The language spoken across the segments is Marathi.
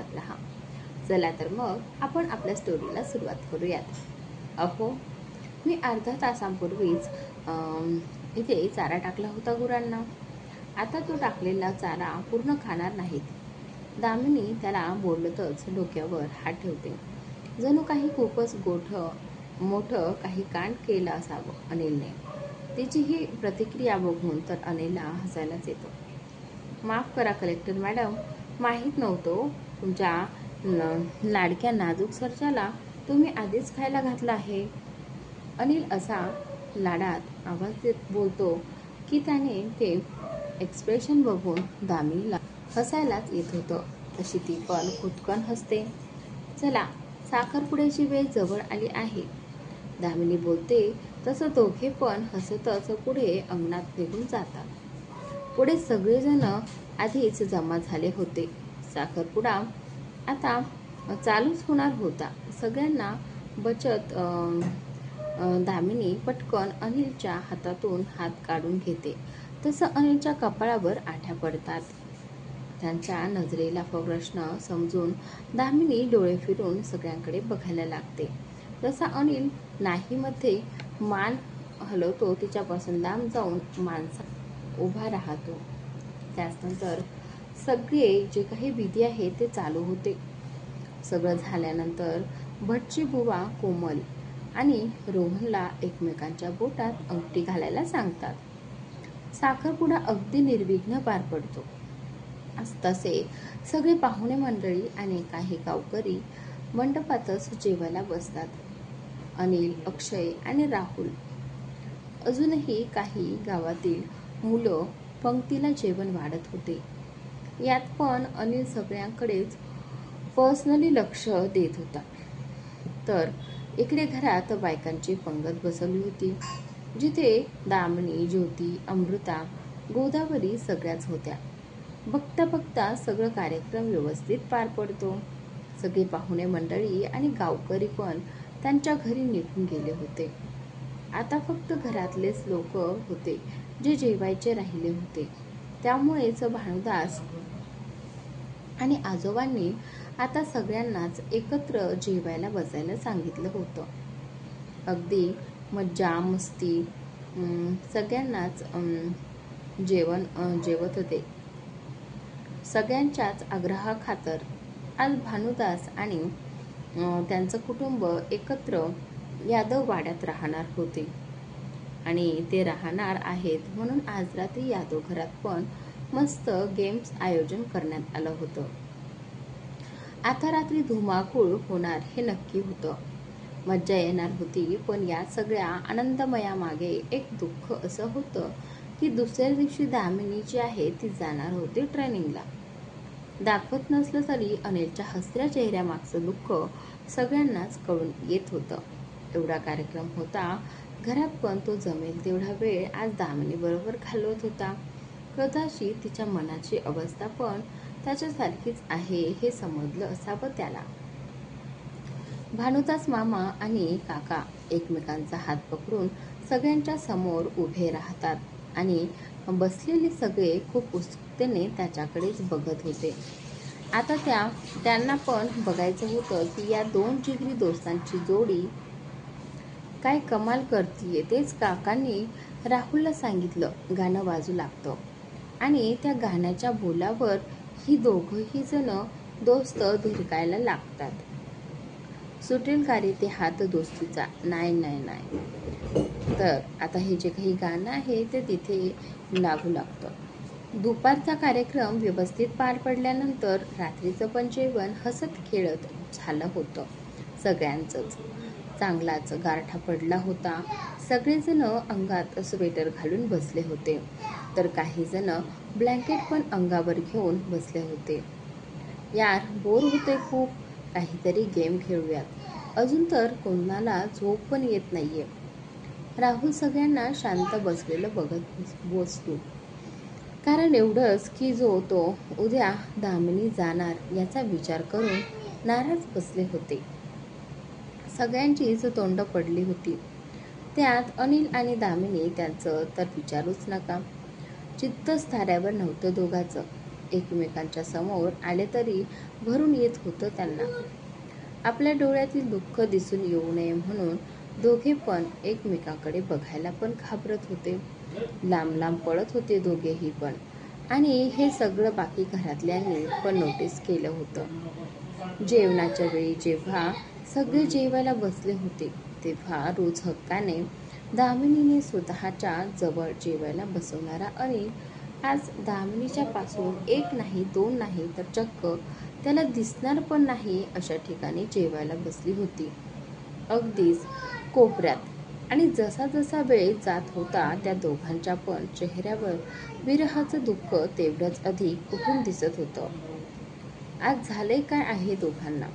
पाहत राहा. चला तर मग आपण आपल्या स्टोरीला सुरुवात करूयात. अहो, मी अर्धा तासांपूर्वीच इथे चारा टाकला होता गुरांना. आता तो टाकलेला चारा पूर्ण खाणार नाहीत. दामिनी त्याला बोलतच डोक्यावर हात ठेवते. जणू काही खूपच मोठं काही कांड केलं असावं अनिलने. तिची ही प्रतिक्रिया बघून तर अनिलला हसायलाच येतं. माफ करा कलेक्टर मॅडम, माहीत नव्हतं तुमच्या लाडक्या नाजूक सर्जाला तुम्ही आधीच खायला घातलं आहे. अनिल असा लाडात आवाज देत बोलतो की त्याने ते एक्सप्रेशन बघून दामिनीला हसायलाच येत होतं. तशी ती पण खुदकन हसते. चला, साखरपुड्याची वेळ जवळ आली आहे, दामिनी बोलते. तसं दोघे पण हसतच पुढे अंगणात निघून जातात. पुढे सगळेजण आधीच जमा झाले होते. साखरपुडा आता चालूच होणार होता. सगळ्यांना बचत दामिनी पटकन अनिलच्या हातातून हात काढून घेते. तसं अनिलच्या कपाळावर आठ्या पडतात. त्यांच्या नजरेला प्रश्न समजून दामिनी डोळे फिरून सगळ्यांकडे बघायला लागते. तसा अनिल नाहीमध्ये मान हलवतो. तिच्यापासून लांब जाऊन माणसा उभा राहतो. त्यानंतर सगळे जे काही विधी आहे ते चालू होते. सगळं झाल्यानंतर भटची बुवा कोमल आणि रोहनला एकमेकांच्या बोटात अंगठी घालायला सांगतात. साखरपुडा अगदी निर्विघ्न पार पडतो. तसे सगळे पाहुणे मंडळी आणि काही गावकरी मंडपातच जेवायला बसतात. अनिल, अक्षय आणि राहुल, अजूनही काही गावातील मुलं पंक्तीला जेवण वाढत होते. यात पण अनिल सगळ्यांकडेच पर्सनली लक्ष देत होता. तर इकडे घरात बायकांची पंगत बसवली होती, जिथे दामिनी, ज्योती, अमृता, गोदावरी सगळ्याच होत्या. बघता बघता सगळं कार्यक्रम व्यवस्थित पार पडतो. सगळे पाहुणे मंडळी आणि गावकरी पण त्यांच्या घरी निघून गेले होते. आता फक्त घरातलेच लोक होते जे जेवायचे राहिले होते. त्यामुळेच भानुदास आणि आजोबांनी आता सगळ्यांनाच एकत्र जेवायला बसायला सांगितलं होतं. अगदी मज्जा मस्ती सगळ्यांनाच जेवत होते. सगळ्यांच्याच आग्रहाखातर आज भानुदास आणि त्यांचं कुटुंब एकत्र यादव वाड्यात राहणार होते आणि ते राहणार आहेत म्हणून आज रात्री यादव घरात पण मस्त गेम्स आयोजन करण्यात आलं होतं. आता रात्री धुमाकूळ होणार हे नक्की होतं. मज्जा येणार होती. पण या सगळ्या आनंदमयामागे एक दुःख असं होतं की दुसऱ्या दिवशी दामिनी जी आहे ती जाणार होती ट्रेनिंगला. दाखवत नसलं तरी अनिलच्या हसऱ्या चेहऱ्यामागचं दुःख सगळ्यांनाच कळून येत होतं. एवढा कार्यक्रम होता घरात, पण तो जमेल तेवढा वेळ आज दामिनी बरोबर घालवत होता. कदाचित तिच्या मनाची अवस्था पण त्याच्यासारखीच आहे हे समजलं असावं त्याला. भानुदास मामा आणि काका एकमेकांचा हात पकडून सगळ्यांच्या समोर उभे राहतात आणि बसलेले सगळे खूप उत्सुकतेने त्याच्याकडेच बघत होते. आता त्यांना पण बघायचं होतं की या दोन जिगरी दोस्तांची जोडी काय कमाल करतीये. तेच काकांनी राहुलला सांगितलं, गाणं वाजू लागतं आणि त्या गाण्याच्या बोलावर ही दोघंही जण दोस्त धिरकायला लागतात. सुटेल का रे ते हात दोस्तीचा, नाही नाही नाही. तर आता हे जे काही गाणं आहे ते तिथे लागू लागतं. दुपारचा कार्यक्रम व्यवस्थित पार पडल्यानंतर रात्रीचं पण जेवण हसत खेळत झालं होतं. सगळ्यांचंच चांगलाच गारठा पडला होता. सगळेजण अंगात स्वेटर घालून बसले होते, तर काही जण ब्लँकेट पण अंगावर घेऊन बसले होते. यार, बोर होते खूप, काहीतरी गेम खेळूयात. अजून तर कोणाला झोप पण येत नाहीये. राहुल सगळ्यांना शांत बसलेलं बघत बसतो. कारण एवढंच की तो उद्या दामिनी जाणार याचा विचार करून नाराज बसले होते. सगळ्यांचीच तोंड पडली होती. त्यात अनिल आणि दामिनी, त्यांचं तर विचारूच नका. चित्तच थाऱ्यावर नव्हतं दोघांचं. एकमेकांच्या समोर आले तरी भरून येत होतं त्यांना. आपल्या डोळ्यातील दुःख दिसून येऊ नये म्हणून दोघे पण एकमेकांकडे बघायला पण घाबरत होते. लांब लांब पळत होते दोघेही पण. आणि हे सगळं बाकी घरातल्यांनी पण नोटीस केलं होतं. जेवणाच्या वेळी जेव्हा सगळे जेवायला बसले होते तेव्हा रोज हक्काने दामिनीने स्वतःच्या जवळ जेवायला बसवणारा अनिल आज दामिनीच्या पासून एक नाही दोन नाही तर चक्क त्याला दिसणार पण नाही अशा ठिकाणी जेवायला बसली होती, अगदीच कोपऱ्यात. आणि जसा जसा वेळ जात होता त्या दोघांच्या पण चेहऱ्यावर विरहाचं दुःख तेवढंच अधिक उठून दिसत होतं. आज झाले काय आहे दोघांना?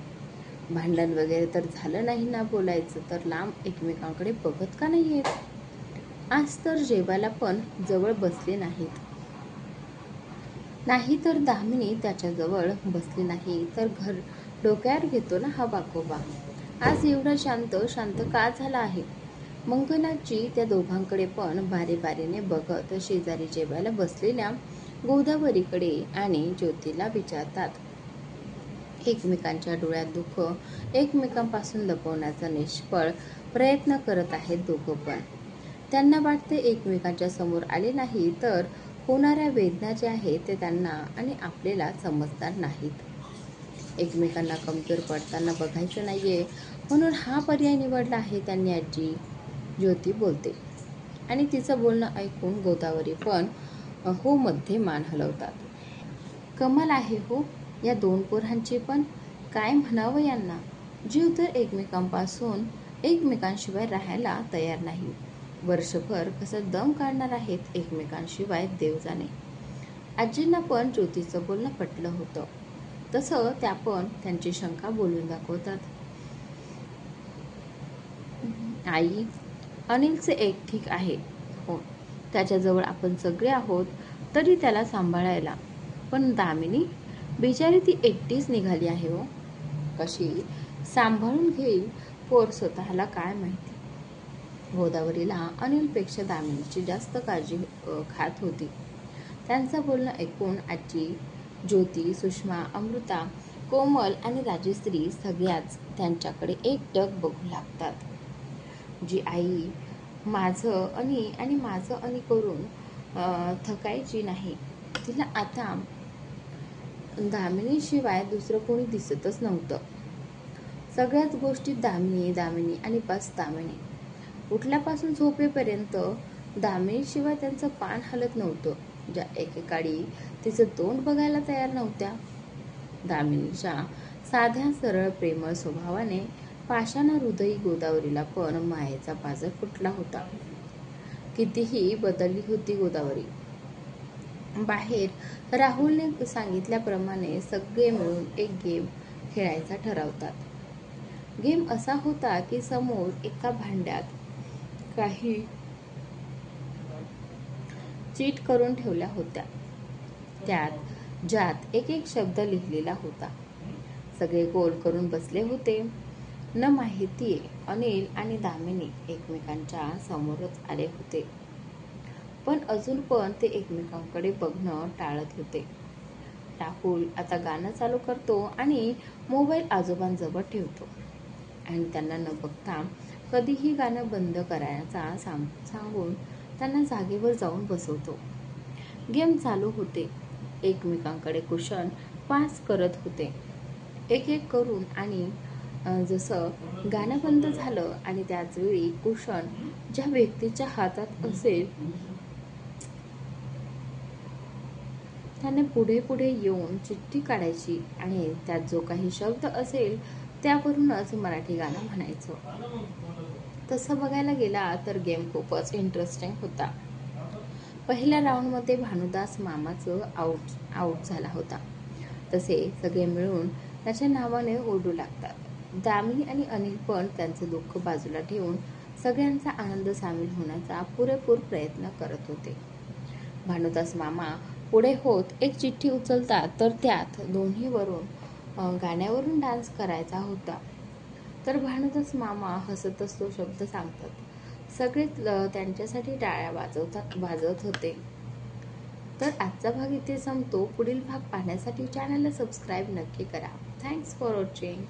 भांडण वगैरे तर झालं नाही ना? बोलायचं तर लांब एकमेकांकडे बघत का नाहीयेत? आज तर जेवायला पण जवळ बसले नाहीत. नाही तर दामिनी त्याच्याजवळ बसली नाही तर घर डोक्यावर घेतो ना हा बाकोबा. आज एवढा शांत शांत का झाला आहे? मंगलाची त्या दोघांकडे पण बारी बारीने बघत शेजारी जेवायला बसलेल्या गोदावरीकडे आणि ज्योतीला विचारतात. एकमेकांच्या डोळ्यात दुःख एकमेकांपासून लपवण्याचा निष्फळ प्रयत्न करत आहेत दोघं पण. त्यांना वाटते एकमेकांच्या समोर आले नाही तर होणाऱ्या वेदना ज्या आहेत ते त्यांना आणि आपल्याला समजणार नाहीत. एकमेकांना कमजोर पडताना बघायचं नाहीये म्हणून हा पर्याय निवडला आहे त्यांनी आजी, ज्योती बोलते. आणि तिचं बोलणं ऐकून गोदावरी पण हो मध्ये मान हलवतात. कमाल आहे हो या दोन पोरांची पण. काय म्हणावं यांना. जीव तर एकमेकांपासून एकमेकांशिवाय राहायला तयार नाही. वर्षभर कसं दम काढणार आहेत एकमेकांशिवाय देव जाणे. आजींना पण ज्योतीचं बोलणं पटलं होतं. तसं त्या पण त्यांची शंका बोलून दाखवतात. आई, अनिलचे एक ठीक आहे हो, त्याच्याजवळ आपण सगळे आहोत तरी त्याला सांभाळायला. पण दामिनी बिचारी ती एकटीच निघाली आहे हो. कशी सांभाळून घेईल पोर स्वतःला काय माहिती. गोदावरीला अनिलपेक्षा दामिनीची जास्त काळजी खात होती. त्यांचं बोलणं ऐकून आजी, ज्योती, सुषमा, अमृता, कोमल आणि राजश्री सगळ्याच त्यांच्याकडे एकटक बघू लागतात. जी आई माझं आणि माझं आणि करून थकायची नाही. तिला आता दामिनीशिवाय दुसरं कोणी दिसतच नव्हतं. सगळ्याच गोष्टीत दामिनी दामिनी आणि बस दामिनी. उठल्यापासून झोपेपर्यंत दामिनीशिवाय त्यांचं पान हलत नव्हतं. ज्या एकेकाळी तिचं तोंड बघायला तयार नव्हत्या. दामिनीच्या साध्या सरळ प्रेमळ स्वभावाने पाषाण हृदयी गोदावरीला पण मायेचा पाझर फुटला होता. कितीही बदलली होती गोदावरी. बाहेर राहुलने सांगितल्याप्रमाणे सगळे मिळून एक गेम खेळायचा ठरवतात. गेम असा होता की समोर एका भांड्यात काही चीट करून ठेवल्या होत्या. ज्यात एक एक शब्द लिहिलेला होता. सगळे गोल करून बसले होते. न माहितीये अनिल आणि दामिनी एकमेकांच्या समोरच आले होते. पण अजून पण ते एकमेकांकडे बघणं टाळत होते. राहुल आता गाणं चालू करतो आणि मोबाईल आजोबांजवळ ठेवतो आणि त्यांना न बघता कधीही गाणं बंद करायचा सांगून त्यांना जागेवर जाऊन बसवतो. गेम चालू होते. एकमेकांकडे कुशन पास करत होते एक एक करून. आणि जसं गाणं बंद झालं आणि त्याचवेळी कुशन ज्या व्यक्तीच्या हातात असेल त्याने पुढे पुढे येऊन चिठ्ठी काढायची आणि त्यात जो काही शब्द असेल त्यावरूनच मराठी गाणं म्हणायचं. तसं बघायला गेला तर गेम खूपच इंटरेस्टिंग होता. पहिल्या राऊंडमध्ये भानुदास मामाचं आऊट झाला होता. तसे सगळे मिळून त्याच्या नावाने ओरडू लागतात. दामिनी आणि अनिल पण त्यांचं दुःख बाजूला ठेवून सगळ्यांचा आनंद सामील होण्याचा पुरेपूर प्रयत्न करत होते. भानुदास मामा पुढे होत एक चिठ्ठी उचलतात तर त्यात दोन्हीवरून गाण्यावरून डान्स करायचा होता. तर भानुदास मामा हसतच तो शब्द सांगतात. सगळे त्यांच्यासाठी टाळ्या वाजवत होते. तर आजचा भाग इथे संपतो. पुढील भाग पाहण्यासाठी चॅनलला सबस्क्राईब नक्की करा. Thanks for watching.